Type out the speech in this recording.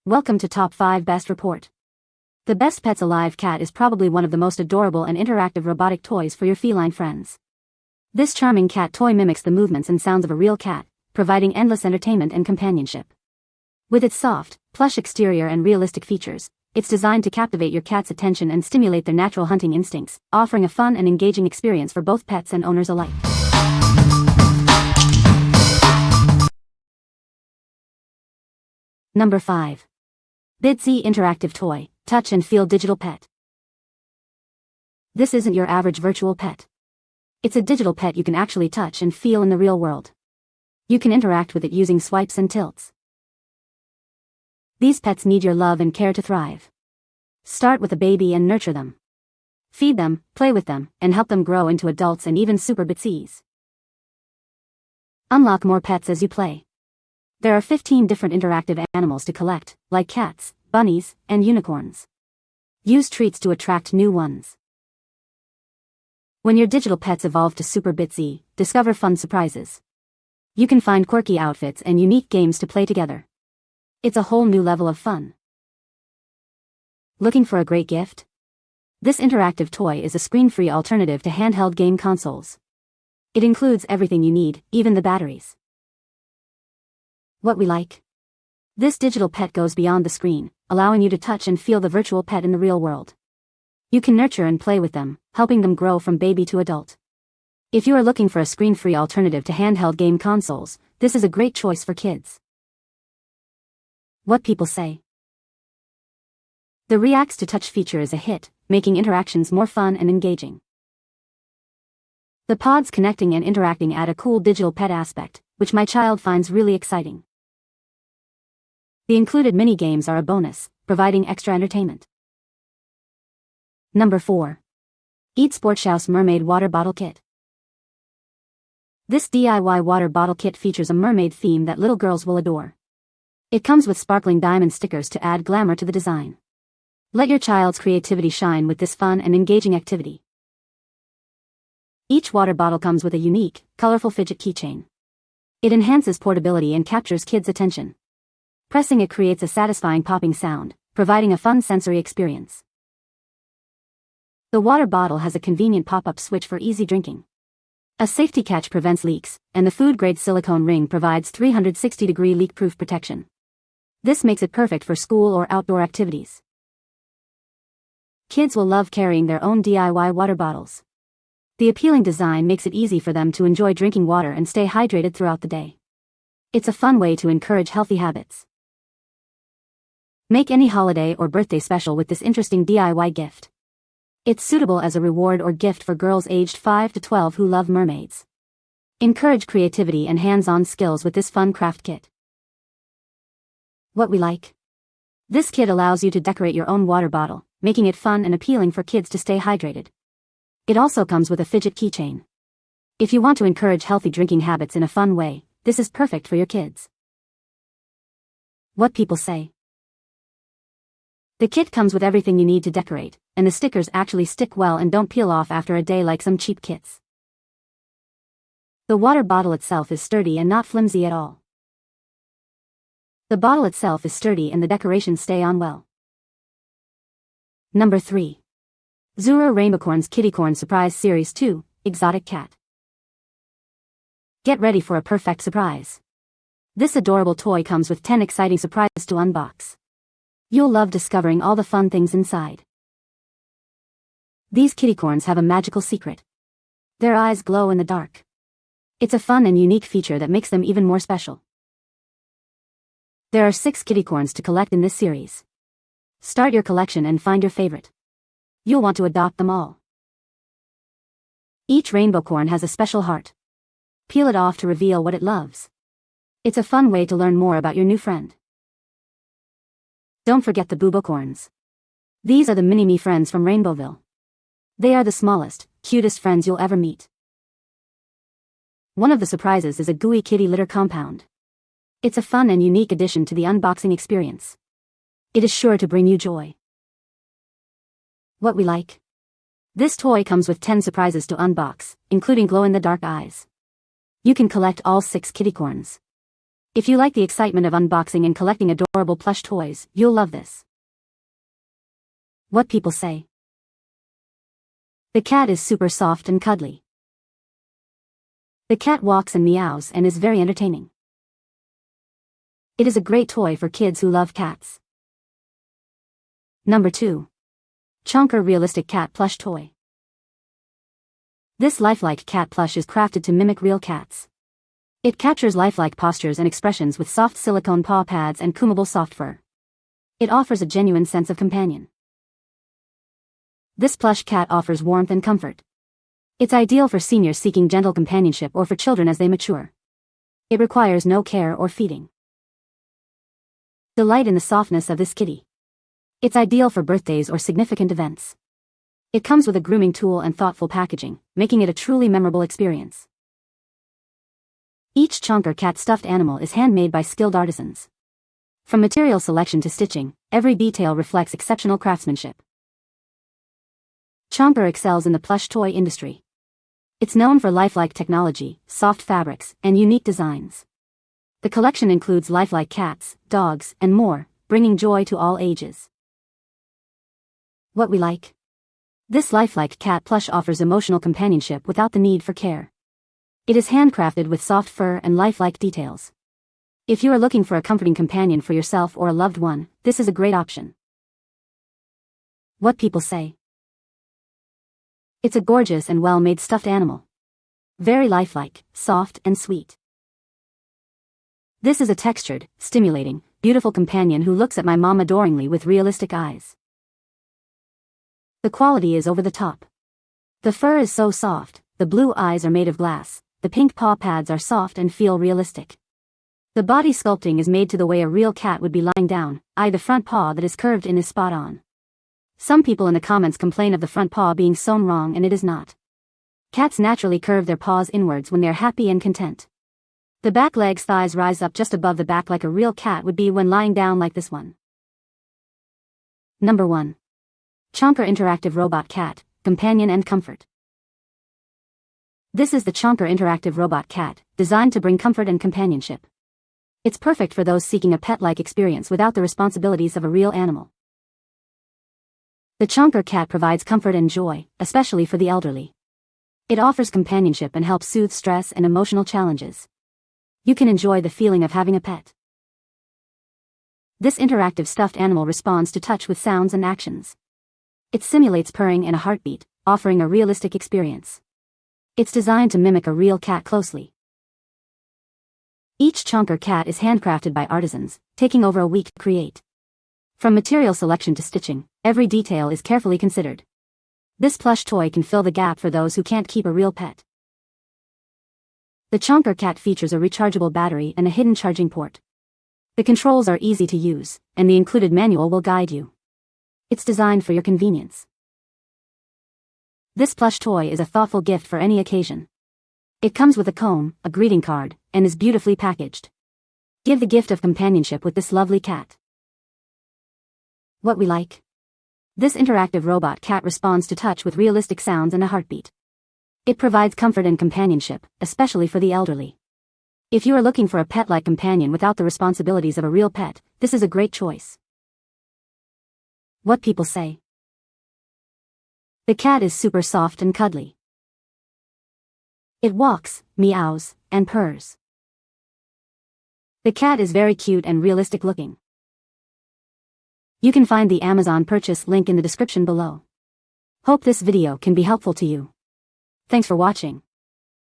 Welcome to Top 5 Best Report. The Best Pets Alive cat is probably one of the most adorable and interactive robotic toys for your feline friends. This charming cat toy mimics the movements and sounds of a real cat, providing endless entertainment and companionship. With its soft, plush exterior and realistic features, it's designed to captivate your cat's attention and stimulate their natural hunting instincts, offering a fun and engaging experience for both pets and owners alike. Number 5. Bitzee Interactive Toy, Touch and Feel Digital Pet. This isn't your average virtual pet. It's a digital pet you can actually touch and feel in the real world. You can interact with it using swipes and tilts. These pets need your love and care to thrive. Start with a baby and nurture them. Feed them, play with them, and help them grow into adults and even super Bitzees. Unlock more pets as you play. There are 15 different interactive animals to collect, like cats, bunnies, and unicorns. Use treats to attract new ones. When your digital pets evolve to Super Bitzee, discover fun surprises. You can find quirky outfits and unique games to play together. It's a whole new level of fun. Looking for a great gift? This interactive toy is a screen-free alternative to handheld game consoles. It includes everything you need, even the batteries. What we like? This digital pet goes beyond the screen, allowing you to touch and feel the virtual pet in the real world. You can nurture and play with them, helping them grow from baby to adult. If you are looking for a screen-free alternative to handheld game consoles, this is a great choice for kids. What people say. The Reacts to Touch feature is a hit, making interactions more fun and engaging. The pods connecting and interacting add a cool digital pet aspect, which my child finds really exciting. The included mini-games are a bonus, providing extra entertainment. Number 4. EDsportshouse Mermaid Water Bottle Kit. This DIY water bottle kit features a mermaid theme that little girls will adore. It comes with sparkling diamond stickers to add glamour to the design. Let your child's creativity shine with this fun and engaging activity. Each water bottle comes with a unique, colorful fidget keychain. It enhances portability and captures kids' attention. Pressing it creates a satisfying popping sound, providing a fun sensory experience. The water bottle has a convenient pop-up switch for easy drinking. A safety catch prevents leaks, and the food-grade silicone ring provides 360-degree leak-proof protection. This makes it perfect for school or outdoor activities. Kids will love carrying their own DIY water bottles. The appealing design makes it easy for them to enjoy drinking water and stay hydrated throughout the day. It's a fun way to encourage healthy habits. Make any holiday or birthday special with this interesting DIY gift. It's suitable as a reward or gift for girls aged 5 to 12 who love mermaids. Encourage creativity and hands-on skills with this fun craft kit. What we like? This kit allows you to decorate your own water bottle, making it fun and appealing for kids to stay hydrated. It also comes with a fidget keychain. If you want to encourage healthy drinking habits in a fun way, this is perfect for your kids. What people say. The kit comes with everything you need to decorate, and the stickers actually stick well and don't peel off after a day like some cheap kits. The water bottle itself is sturdy and not flimsy at all. The bottle itself is sturdy and the decorations stay on well. Number 3. ZURU Rainbocorns Kittycorn Surprise Series 2, Exotic Cat. Get ready for a perfect surprise. This adorable toy comes with 10 exciting surprises to unbox. You'll love discovering all the fun things inside. These kittycorns have a magical secret. Their eyes glow in the dark. It's a fun and unique feature that makes them even more special. There are 6 kittycorns to collect in this series. Start your collection and find your favorite. You'll want to adopt them all. Each Rainbocorn has a special heart. Peel it off to reveal what it loves. It's a fun way to learn more about your new friend. Don't forget the Bubocorns. These are the mini-me friends from Rainbowville. They are the smallest, cutest friends you'll ever meet. One of the surprises is a gooey kitty litter compound. It's a fun and unique addition to the unboxing experience. It is sure to bring you joy. What we like? This toy comes with 10 surprises to unbox, including glow-in-the-dark eyes. You can collect all 6 kittycorns. If you like the excitement of unboxing and collecting adorable plush toys, you'll love this. What people say. The cat is super soft and cuddly. The cat walks and meows and is very entertaining. It is a great toy for kids who love cats. Number 2. Chongker Realistic Cat Plush Toy. This lifelike cat plush is crafted to mimic real cats. It captures lifelike postures and expressions with soft silicone paw pads and combable soft fur. It offers a genuine sense of companion. This plush cat offers warmth and comfort. It's ideal for seniors seeking gentle companionship or for children as they mature. It requires no care or feeding. Delight in the softness of this kitty. It's ideal for birthdays or significant events. It comes with a grooming tool and thoughtful packaging, making it a truly memorable experience. Each Chongker cat stuffed animal is handmade by skilled artisans. From material selection to stitching, every detail reflects exceptional craftsmanship. Chongker excels in the plush toy industry. It's known for lifelike technology, soft fabrics, and unique designs. The collection includes lifelike cats, dogs, and more, bringing joy to all ages. What we like. This lifelike cat plush offers emotional companionship without the need for care. It is handcrafted with soft fur and lifelike details. If you are looking for a comforting companion for yourself or a loved one, this is a great option. What people say. It's a gorgeous and well-made stuffed animal. Very lifelike, soft, and sweet. This is a textured, stimulating, beautiful companion who looks at my mom adoringly with realistic eyes. The quality is over the top. The fur is so soft, the blue eyes are made of glass, the pink paw pads are soft and feel realistic. The body sculpting is made to the way a real cat would be lying down, the front paw that is curved in is spot on. Some people in the comments complain of the front paw being sewn wrong, and it is not. Cats naturally curve their paws inwards when they're happy and content. The back legs' thighs rise up just above the back like a real cat would be when lying down like this one. Number 1. Chongker Interactive Robot Cat, Companion and Comfort. This is the Chongker Interactive Robot Cat, designed to bring comfort and companionship. It's perfect for those seeking a pet-like experience without the responsibilities of a real animal. The Chongker cat provides comfort and joy, especially for the elderly. It offers companionship and helps soothe stress and emotional challenges. You can enjoy the feeling of having a pet. This interactive stuffed animal responds to touch with sounds and actions. It simulates purring and a heartbeat, offering a realistic experience. It's designed to mimic a real cat closely. Each Chongker cat is handcrafted by artisans, taking over a week to create. From material selection to stitching, every detail is carefully considered. This plush toy can fill the gap for those who can't keep a real pet. The Chongker cat features a rechargeable battery and a hidden charging port. The controls are easy to use, and the included manual will guide you. It's designed for your convenience. This plush toy is a thoughtful gift for any occasion. It comes with a comb, a greeting card, and is beautifully packaged. Give the gift of companionship with this lovely cat. What we like. This interactive robot cat responds to touch with realistic sounds and a heartbeat. It provides comfort and companionship, especially for the elderly. If you are looking for a pet-like companion without the responsibilities of a real pet, this is a great choice. What people say. The cat is super soft and cuddly. It walks, meows, and purrs. The cat is very cute and realistic looking. You can find the Amazon purchase link in the description below. Hope this video can be helpful to you. Thanks for watching.